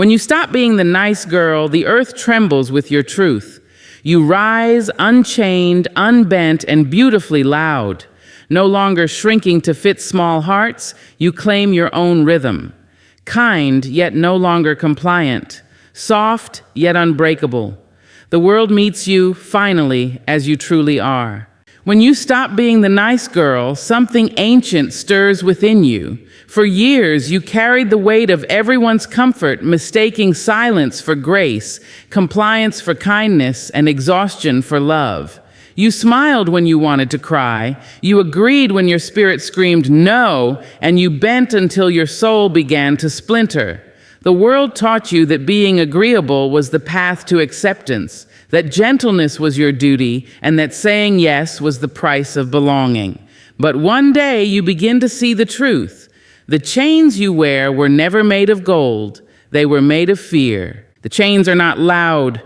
When you stop being the nice girl, the earth trembles with your truth. You rise unchained, unbent, and beautifully loud. No longer shrinking to fit small hearts, you claim your own rhythm. Kind, yet no longer compliant. Soft, yet unbreakable. The world meets you, finally, as you truly are. When you stop being the nice girl, something ancient stirs within you. For years, you carried the weight of everyone's comfort, mistaking silence for grace, compliance for kindness, and exhaustion for love. You smiled when you wanted to cry. You agreed when your spirit screamed no, and you bent until your soul began to splinter. The world taught you that being agreeable was the path to acceptance, that gentleness was your duty, and that saying yes was the price of belonging. But one day you begin to see the truth. The chains you wear were never made of gold. They were made of fear. The chains are not loud.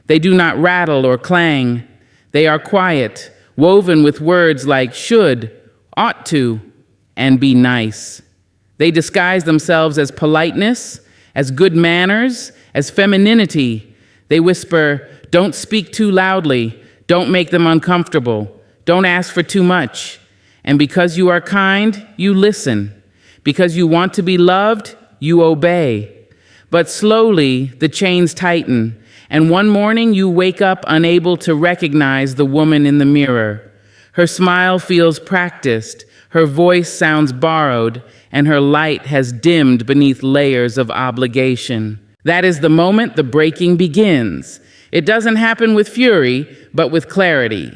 They do not rattle or clang. They are quiet, woven with words like should, ought to, and be nice. They disguise themselves as politeness, as good manners, as femininity. They whisper, don't speak too loudly, don't make them uncomfortable, don't ask for too much. And because you are kind, you listen. Because you want to be loved, you obey. But slowly, the chains tighten. And one morning you wake up unable to recognize the woman in the mirror. Her smile feels practiced, her voice sounds borrowed, and her light has dimmed beneath layers of obligation. That is the moment the breaking begins. It doesn't happen with fury, but with clarity.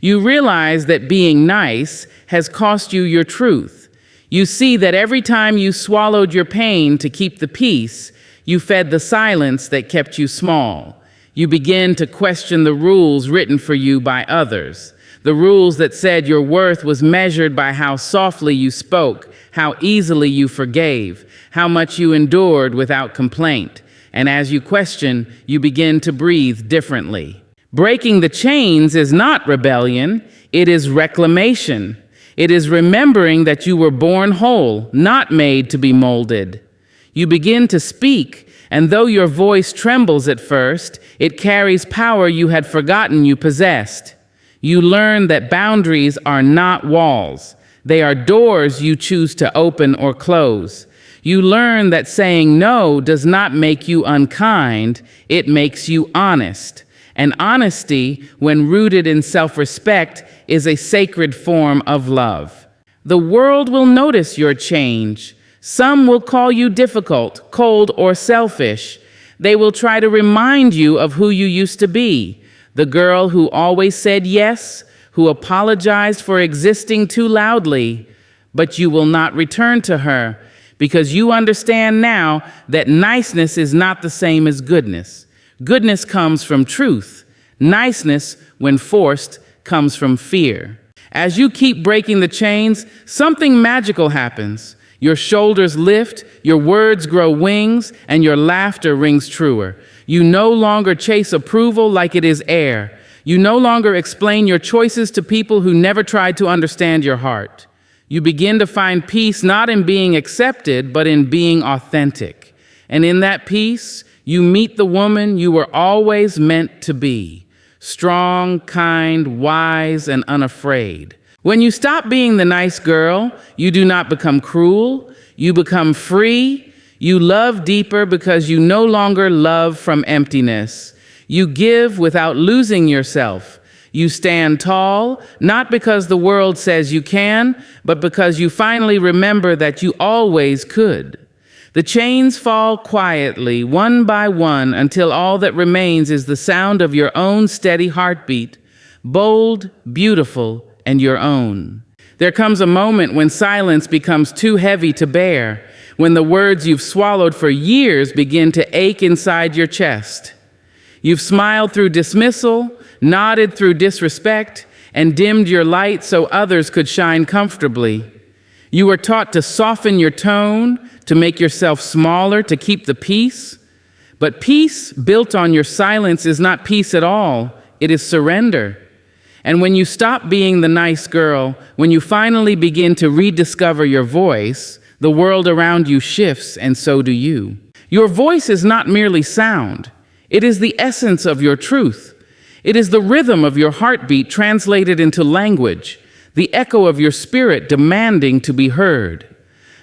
You realize that being nice has cost you your truth. You see that every time you swallowed your pain to keep the peace, you fed the silence that kept you small. You begin to question the rules written for you by others, the rules that said your worth was measured by how softly you spoke, how easily you forgave, how much you endured without complaint. And as you question, you begin to breathe differently. Breaking the chains is not rebellion, it is reclamation. It is remembering that you were born whole, not made to be molded. You begin to speak, and though your voice trembles at first, it carries power you had forgotten you possessed. You learn that boundaries are not walls. They are doors you choose to open or close. You learn that saying no does not make you unkind, it makes you honest. And honesty, when rooted in self-respect, is a sacred form of love. The world will notice your change. Some will call you difficult, cold, or selfish. They will try to remind you of who you used to be, the girl who always said yes, who apologized for existing too loudly. But you will not return to her because you understand now that niceness is not the same as goodness. Goodness comes from truth. Niceness, when forced, comes from fear. As you keep breaking the chains, something magical happens. Your shoulders lift, your words grow wings, and your laughter rings truer. You no longer chase approval like it is air. You no longer explain your choices to people who never tried to understand your heart. You begin to find peace not in being accepted, but in being authentic. And in that peace, you meet the woman you were always meant to be. Strong, kind, wise, and unafraid. When you stop being the nice girl, you do not become cruel, you become free. You love deeper because you no longer love from emptiness. You give without losing yourself. You stand tall, not because the world says you can, but because you finally remember that you always could. The chains fall quietly, one by one, until all that remains is the sound of your own steady heartbeat, bold, beautiful, and your own. There comes a moment when silence becomes too heavy to bear, when the words you've swallowed for years begin to ache inside your chest. You've smiled through dismissal, nodded through disrespect, and dimmed your light so others could shine comfortably. You were taught to soften your tone, to make yourself smaller, to keep the peace. But peace built on your silence is not peace at all. It is surrender. And when you stop being the nice girl, when you finally begin to rediscover your voice, the world around you shifts, and so do you. Your voice is not merely sound. It is the essence of your truth. It is the rhythm of your heartbeat translated into language, the echo of your spirit demanding to be heard.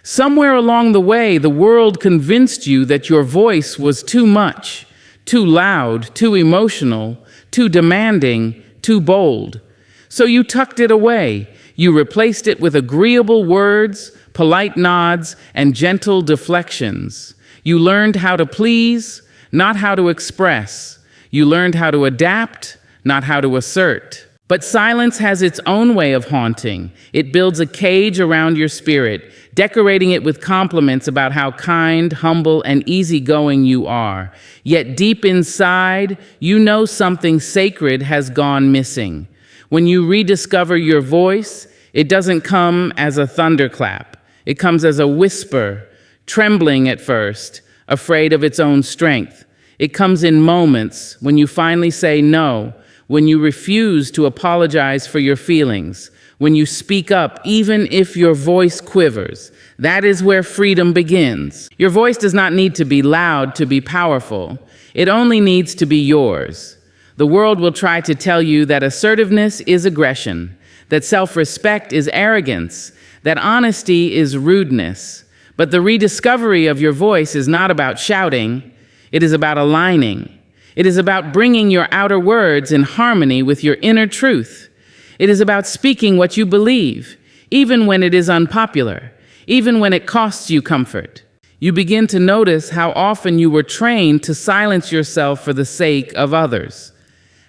Somewhere along the way, the world convinced you that your voice was too much, too loud, too emotional, too demanding, too bold. So you tucked it away. You replaced it with agreeable words, polite nods, and gentle deflections. You learned how to please, not how to express. You learned how to adapt, not how to assert. But silence has its own way of haunting. It builds a cage around your spirit, decorating it with compliments about how kind, humble, and easygoing you are. Yet deep inside, you know something sacred has gone missing. When you rediscover your voice, it doesn't come as a thunderclap. It comes as a whisper, trembling at first, afraid of its own strength. It comes in moments when you finally say no, when you refuse to apologize for your feelings, when you speak up even if your voice quivers. That is where freedom begins. Your voice does not need to be loud to be powerful. It only needs to be yours. The world will try to tell you that assertiveness is aggression, that self-respect is arrogance, that honesty is rudeness. But the rediscovery of your voice is not about shouting. It is about aligning. It is about bringing your outer words in harmony with your inner truth. It is about speaking what you believe, even when it is unpopular, even when it costs you comfort. You begin to notice how often you were trained to silence yourself for the sake of others.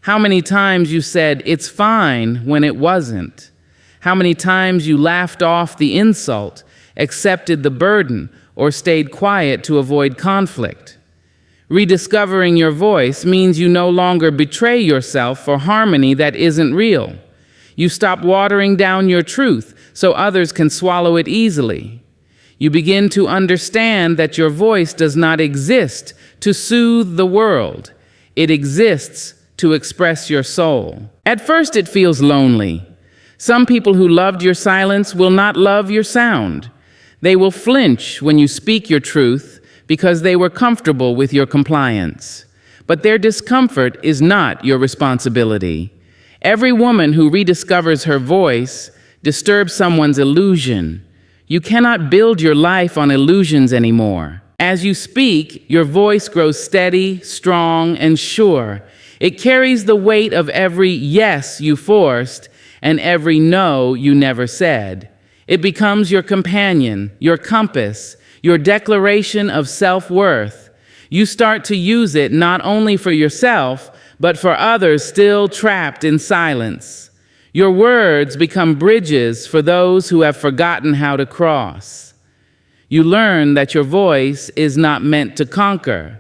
How many times you said, "It's fine," when it wasn't. How many times you laughed off the insult, accepted the burden, or stayed quiet to avoid conflict. Rediscovering your voice means you no longer betray yourself for harmony that isn't real. You stop watering down your truth so others can swallow it easily. You begin to understand that your voice does not exist to soothe the world. It exists to express your soul. At first, it feels lonely. Some people who loved your silence will not love your sound. They will flinch when you speak your truth because they were comfortable with your compliance. But their discomfort is not your responsibility. Every woman who rediscovers her voice disturbs someone's illusion. You cannot build your life on illusions anymore. As you speak, your voice grows steady, strong, and sure. It carries the weight of every yes you forced and every no you never said. It becomes your companion, your compass, your declaration of self-worth. You start to use it not only for yourself, but for others still trapped in silence. Your words become bridges for those who have forgotten how to cross. You learn that your voice is not meant to conquer.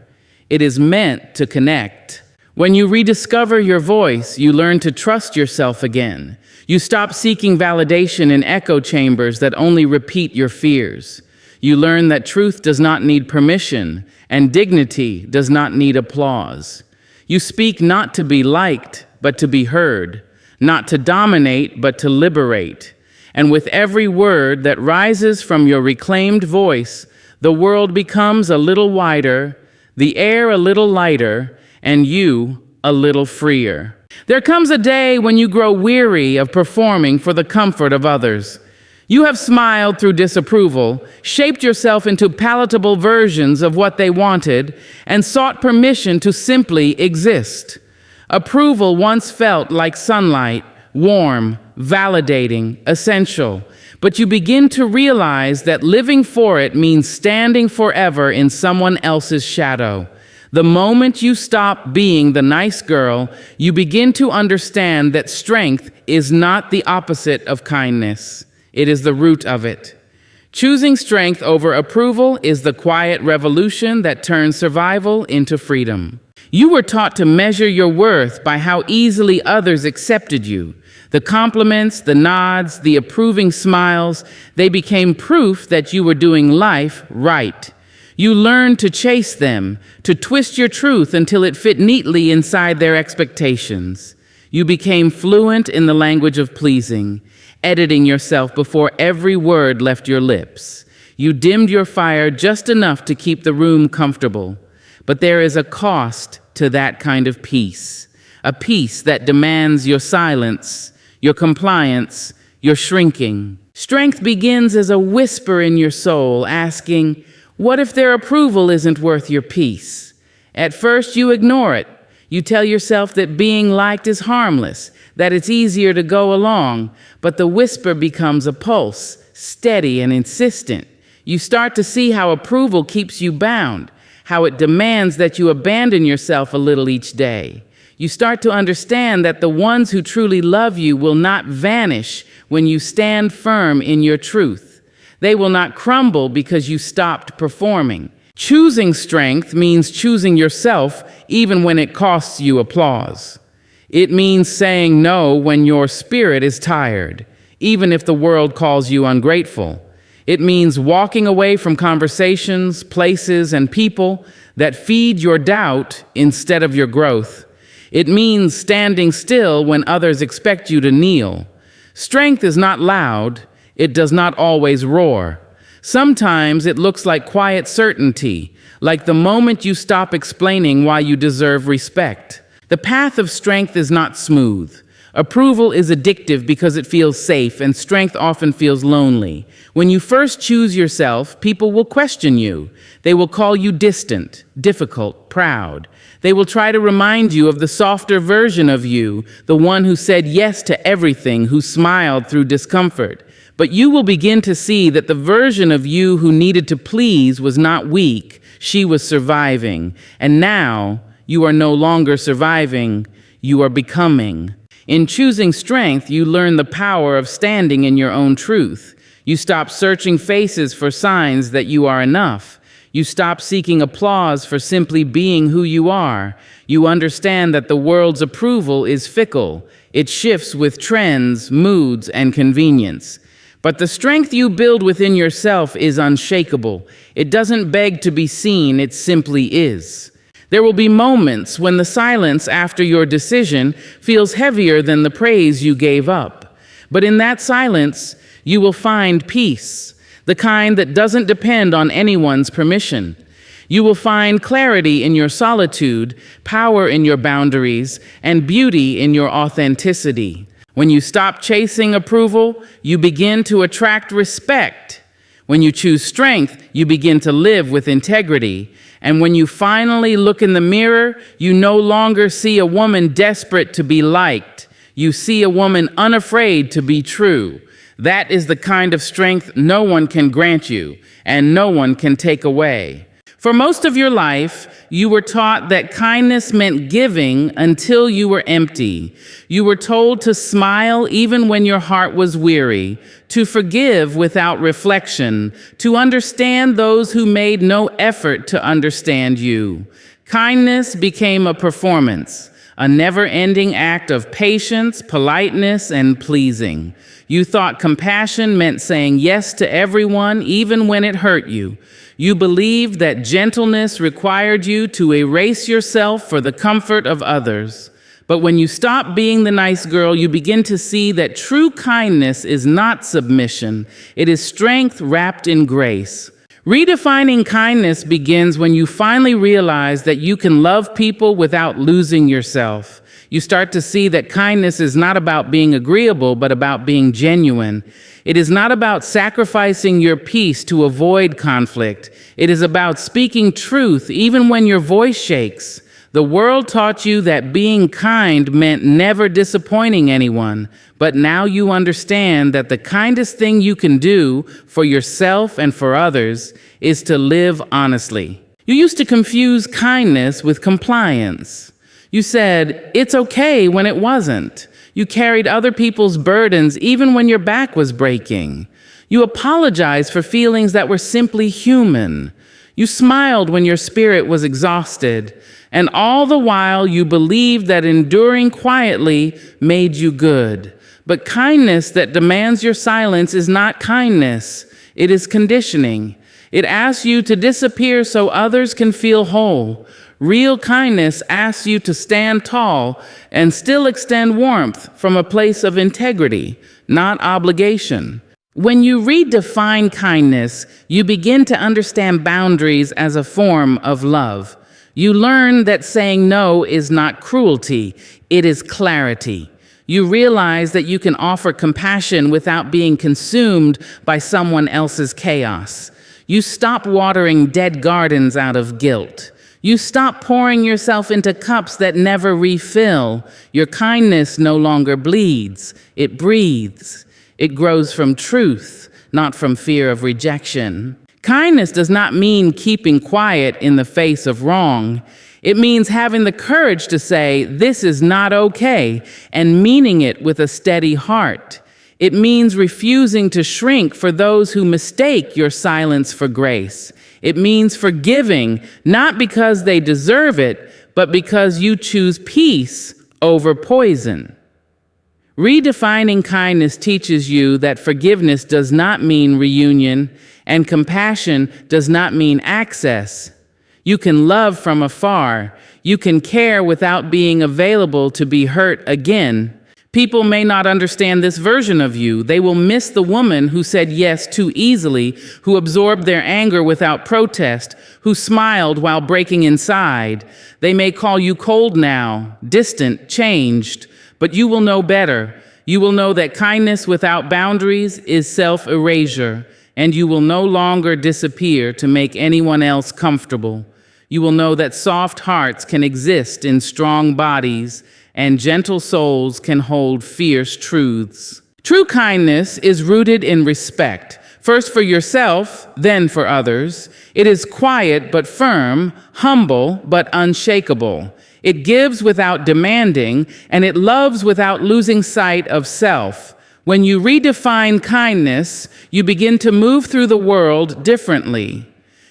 It is meant to connect. When you rediscover your voice, you learn to trust yourself again. You stop seeking validation in echo chambers that only repeat your fears. You learn that truth does not need permission, and dignity does not need applause. You speak not to be liked, but to be heard, not to dominate, but to liberate. And with every word that rises from your reclaimed voice, the world becomes a little wider, the air a little lighter, and you a little freer. There comes a day when you grow weary of performing for the comfort of others. You have smiled through disapproval, shaped yourself into palatable versions of what they wanted, and sought permission to simply exist. Approval once felt like sunlight, warm, validating, essential. But you begin to realize that living for it means standing forever in someone else's shadow. The moment you stop being the nice girl, you begin to understand that strength is not the opposite of kindness. It is the root of it. Choosing strength over approval is the quiet revolution that turns survival into freedom. You were taught to measure your worth by how easily others accepted you. The compliments, the nods, the approving smiles, they became proof that you were doing life right. You learned to chase them, to twist your truth until it fit neatly inside their expectations. You became fluent in the language of pleasing, editing yourself before every word left your lips. You dimmed your fire just enough to keep the room comfortable. But there is a cost to that kind of peace, a peace that demands your silence, your compliance, your shrinking. Strength begins as a whisper in your soul, asking, what if their approval isn't worth your peace? At first, you ignore it. You tell yourself that being liked is harmless, that it's easier to go along, but the whisper becomes a pulse, steady and insistent. You start to see how approval keeps you bound, how it demands that you abandon yourself a little each day. You start to understand that the ones who truly love you will not vanish when you stand firm in your truth. They will not crumble because you stopped performing. Choosing strength means choosing yourself even when it costs you applause. It means saying no when your spirit is tired, even if the world calls you ungrateful. It means walking away from conversations, places, and people that feed your doubt instead of your growth. It means standing still when others expect you to kneel. Strength is not loud. It does not always roar. Sometimes it looks like quiet certainty, like the moment you stop explaining why you deserve respect. The path of strength is not smooth. Approval is addictive because it feels safe, and strength often feels lonely. When you first choose yourself, people will question you. They will call you distant, difficult, proud. They will try to remind you of the softer version of you, the one who said yes to everything, who smiled through discomfort. But you will begin to see that the version of you who needed to please was not weak, she was surviving. And now, you are no longer surviving, you are becoming. In choosing strength, you learn the power of standing in your own truth. You stop searching faces for signs that you are enough. You stop seeking applause for simply being who you are. You understand that the world's approval is fickle. It shifts with trends, moods, and convenience. But the strength you build within yourself is unshakable. It doesn't beg to be seen, it simply is. There will be moments when the silence after your decision feels heavier than the praise you gave up. But in that silence, you will find peace, the kind that doesn't depend on anyone's permission. You will find clarity in your solitude, power in your boundaries, and beauty in your authenticity. When you stop chasing approval, you begin to attract respect. When you choose strength, you begin to live with integrity. And when you finally look in the mirror, you no longer see a woman desperate to be liked. You see a woman unafraid to be true. That is the kind of strength no one can grant you, and no one can take away. For most of your life, you were taught that kindness meant giving until you were empty. You were told to smile even when your heart was weary, to forgive without reflection, to understand those who made no effort to understand you. Kindness became a performance, a never-ending act of patience, politeness, and pleasing. You thought compassion meant saying yes to everyone, even when it hurt you. You believed that gentleness required you to erase yourself for the comfort of others. But when you stop being the nice girl, you begin to see that true kindness is not submission. It is strength wrapped in grace. Redefining kindness begins when you finally realize that you can love people without losing yourself. You start to see that kindness is not about being agreeable, but about being genuine. It is not about sacrificing your peace to avoid conflict. It is about speaking truth even when your voice shakes. The world taught you that being kind meant never disappointing anyone, but now you understand that the kindest thing you can do for yourself and for others is to live honestly. You used to confuse kindness with compliance. You said, "It's okay," when it wasn't. You carried other people's burdens even when your back was breaking. You apologized for feelings that were simply human. You smiled when your spirit was exhausted. And all the while, you believed that enduring quietly made you good. But kindness that demands your silence is not kindness. It is conditioning. It asks you to disappear so others can feel whole. Real kindness asks you to stand tall and still extend warmth from a place of integrity, not obligation. When you redefine kindness, you begin to understand boundaries as a form of love. You learn that saying no is not cruelty, it is clarity. You realize that you can offer compassion without being consumed by someone else's chaos. You stop watering dead gardens out of guilt. You stop pouring yourself into cups that never refill. Your kindness no longer bleeds, it breathes. It grows from truth, not from fear of rejection. Kindness does not mean keeping quiet in the face of wrong. It means having the courage to say, "This is not okay," and meaning it with a steady heart. It means refusing to shrink for those who mistake your silence for grace. It means forgiving, not because they deserve it, but because you choose peace over poison. Redefining kindness teaches you that forgiveness does not mean reunion, and compassion does not mean access. You can love from afar. You can care without being available to be hurt again. People may not understand this version of you. They will miss the woman who said yes too easily, who absorbed their anger without protest, who smiled while breaking inside. They may call you cold now, distant, changed. But you will know better. You will know that kindness without boundaries is self-erasure, and you will no longer disappear to make anyone else comfortable. You will know that soft hearts can exist in strong bodies, and gentle souls can hold fierce truths. True kindness is rooted in respect, first for yourself, then for others. It is quiet but firm, humble but unshakable. It gives without demanding, and it loves without losing sight of self. When you redefine kindness, you begin to move through the world differently.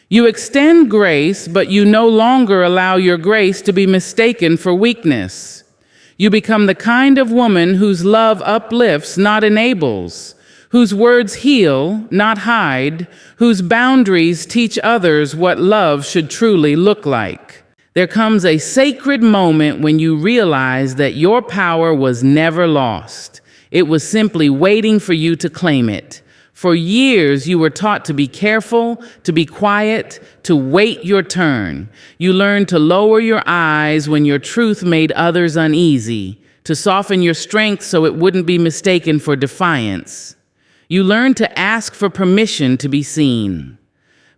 You extend grace, but you no longer allow your grace to be mistaken for weakness. You become the kind of woman whose love uplifts, not enables, whose words heal, not hide, whose boundaries teach others what love should truly look like. There comes a sacred moment when you realize that your power was never lost. It was simply waiting for you to claim it. For years, you were taught to be careful, to be quiet, to wait your turn. You learned to lower your eyes when your truth made others uneasy, to soften your strength so it wouldn't be mistaken for defiance. You learned to ask for permission to be seen.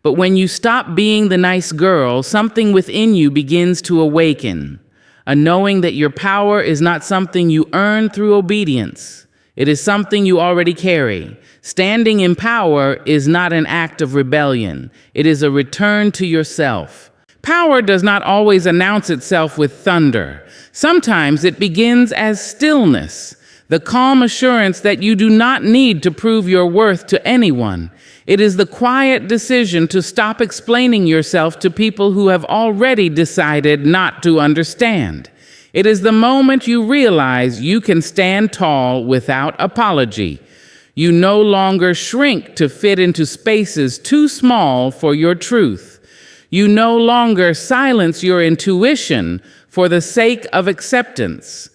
But when you stop being the nice girl, something within you begins to awaken, a knowing that your power is not something you earn through obedience. It is something you already carry. Standing in power is not an act of rebellion. It is a return to yourself. Power does not always announce itself with thunder. Sometimes it begins as stillness, the calm assurance that you do not need to prove your worth to anyone. It is the quiet decision to stop explaining yourself to people who have already decided not to understand. It is the moment you realize you can stand tall without apology. You no longer shrink to fit into spaces too small for your truth. You no longer silence your intuition for the sake of acceptance.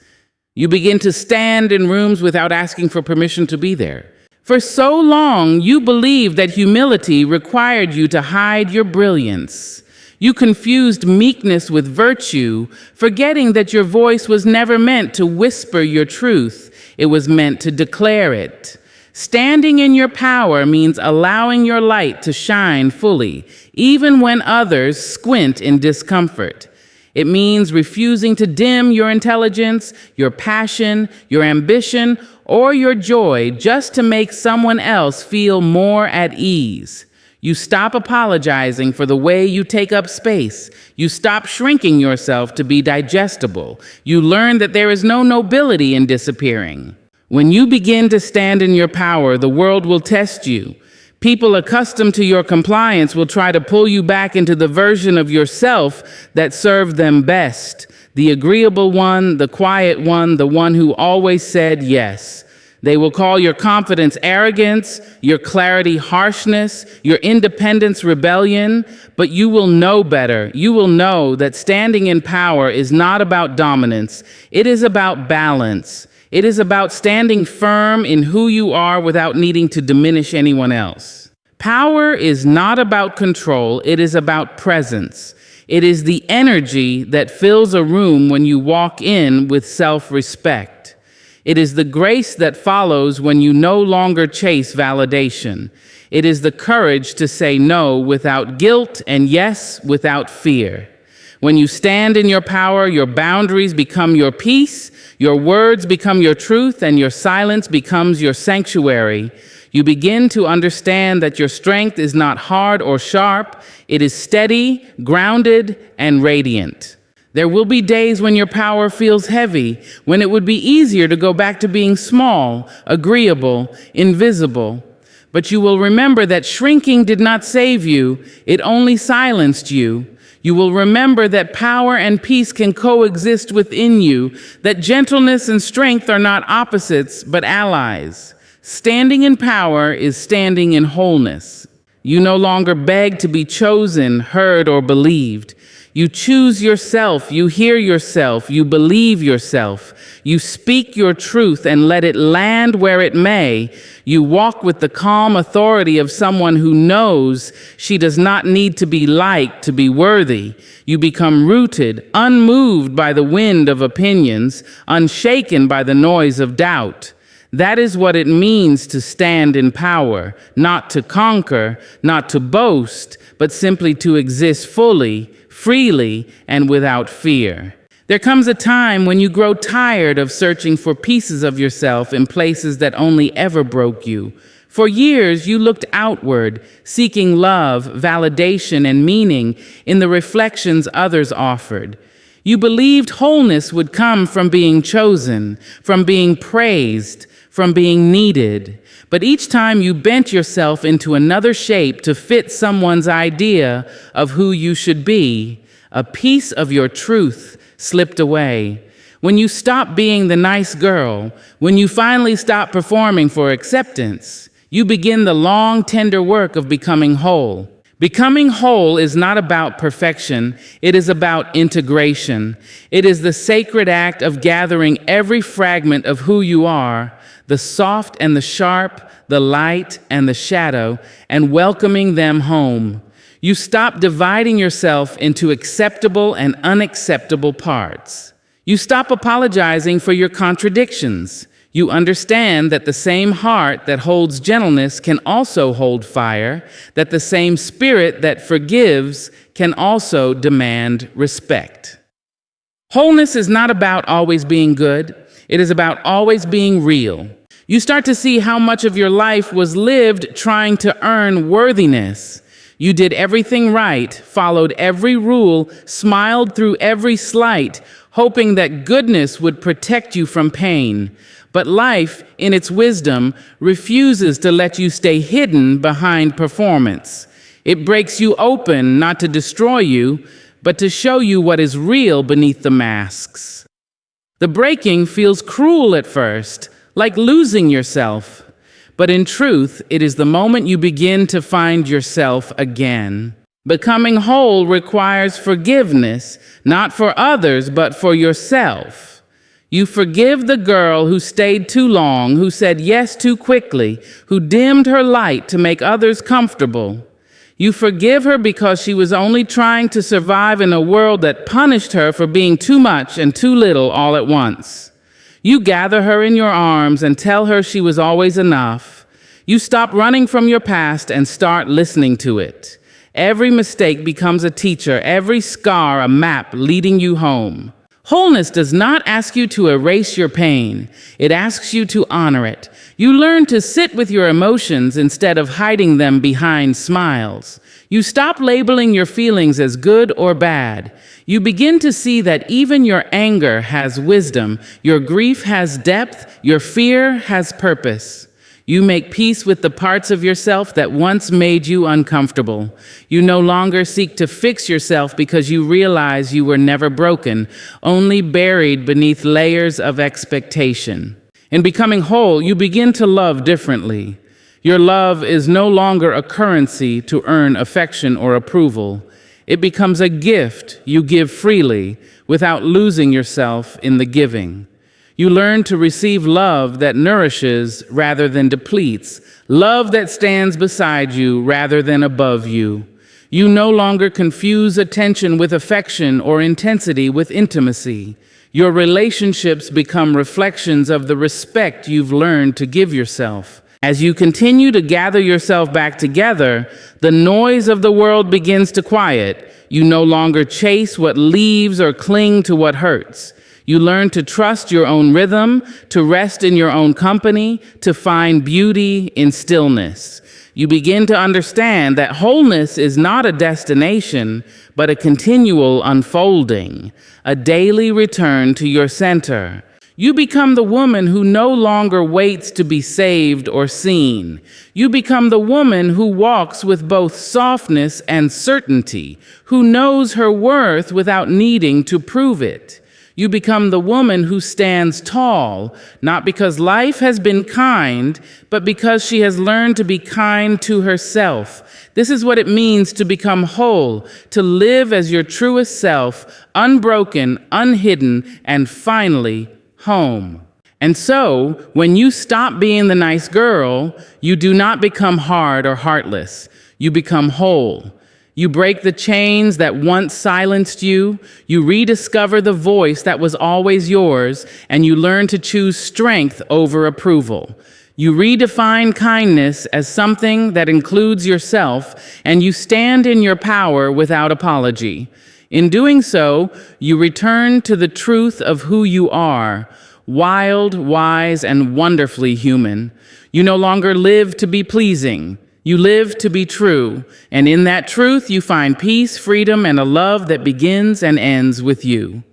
You begin to stand in rooms without asking for permission to be there. For so long, you believed that humility required you to hide your brilliance. You confused meekness with virtue, forgetting that your voice was never meant to whisper your truth. It was meant to declare it. Standing in your power means allowing your light to shine fully, even when others squint in discomfort. It means refusing to dim your intelligence, your passion, your ambition, or your joy just to make someone else feel more at ease. You stop apologizing for the way you take up space. You stop shrinking yourself to be digestible. You learn that there is no nobility in disappearing. When you begin to stand in your power, the world will test you. People accustomed to your compliance will try to pull you back into the version of yourself that served them best. The agreeable one, the quiet one, the one who always said yes. They will call your confidence arrogance, your clarity harshness, your independence rebellion, but you will know better. You will know that standing in power is not about dominance. It is about balance. It is about standing firm in who you are without needing to diminish anyone else. Power is not about control, it is about presence. It is the energy that fills a room when you walk in with self-respect. It is the grace that follows when you no longer chase validation. It is the courage to say no without guilt and yes without fear. When you stand in your power, your boundaries become your peace, your words become your truth, and your silence becomes your sanctuary. You begin to understand that your strength is not hard or sharp, it is steady, grounded, and radiant. There will be days when your power feels heavy, when it would be easier to go back to being small, agreeable, invisible. But you will remember that shrinking did not save you, it only silenced you. You will remember that power and peace can coexist within you, that gentleness and strength are not opposites, but allies. Standing in power is standing in wholeness. You no longer beg to be chosen, heard, or believed. You choose yourself, you hear yourself, you believe yourself. You speak your truth and let it land where it may. You walk with the calm authority of someone who knows she does not need to be liked to be worthy. You become rooted, unmoved by the wind of opinions, unshaken by the noise of doubt. That is what it means to stand in power, not to conquer, not to boast, but simply to exist fully, freely, and without fear. There comes a time when you grow tired of searching for pieces of yourself in places that only ever broke you. For years, you looked outward, seeking love, validation, and meaning in the reflections others offered. You believed wholeness would come from being chosen, from being praised, from being needed. But each time you bent yourself into another shape to fit someone's idea of who you should be, a piece of your truth slipped away. When you stopped being the nice girl, when you finally stopped performing for acceptance, you begin the long, tender work of becoming whole. Becoming whole is not about perfection, it is about integration. It is the sacred act of gathering every fragment of who you are, the soft and the sharp, the light and the shadow, and welcoming them home. You stop dividing yourself into acceptable and unacceptable parts. You stop apologizing for your contradictions. You understand that the same heart that holds gentleness can also hold fire, that the same spirit that forgives can also demand respect. Wholeness is not about always being good. It is about always being real. You start to see how much of your life was lived trying to earn worthiness. You did everything right, followed every rule, smiled through every slight, hoping that goodness would protect you from pain. But life, in its wisdom, refuses to let you stay hidden behind performance. It breaks you open not to destroy you, but to show you what is real beneath the masks. The breaking feels cruel at first, like losing yourself. But in truth, it is the moment you begin to find yourself again. Becoming whole requires forgiveness, not for others, but for yourself. You forgive the girl who stayed too long, who said yes too quickly, who dimmed her light to make others comfortable. You forgive her because she was only trying to survive in a world that punished her for being too much and too little all at once. You gather her in your arms and tell her she was always enough. You stop running from your past and start listening to it. Every mistake becomes a teacher, every scar a map leading you home. Wholeness does not ask you to erase your pain. It asks you to honor it. You learn to sit with your emotions instead of hiding them behind smiles. You stop labeling your feelings as good or bad. You begin to see that even your anger has wisdom, your grief has depth, your fear has purpose. You make peace with the parts of yourself that once made you uncomfortable. You no longer seek to fix yourself because you realize you were never broken, only buried beneath layers of expectation. In becoming whole, you begin to love differently. Your love is no longer a currency to earn affection or approval. It becomes a gift you give freely without losing yourself in the giving. You learn to receive love that nourishes rather than depletes, love that stands beside you rather than above you. You no longer confuse attention with affection or intensity with intimacy. Your relationships become reflections of the respect you've learned to give yourself. As you continue to gather yourself back together, the noise of the world begins to quiet. You no longer chase what leaves or cling to what hurts. You learn to trust your own rhythm, to rest in your own company, to find beauty in stillness. You begin to understand that wholeness is not a destination, but a continual unfolding, a daily return to your center. You become the woman who no longer waits to be saved or seen. You become the woman who walks with both softness and certainty, who knows her worth without needing to prove it. You become the woman who stands tall, not because life has been kind, but because she has learned to be kind to herself. This is what it means to become whole, to live as your truest self, unbroken, unhidden, and finally, home. And so, when you stop being the nice girl, you do not become hard or heartless. You become whole. You break the chains that once silenced you, you rediscover the voice that was always yours, and you learn to choose strength over approval. You redefine kindness as something that includes yourself, and you stand in your power without apology. In doing so, you return to the truth of who you are, wild, wise, and wonderfully human. You no longer live to be pleasing. You live to be true, and in that truth you find peace, freedom, and a love that begins and ends with you.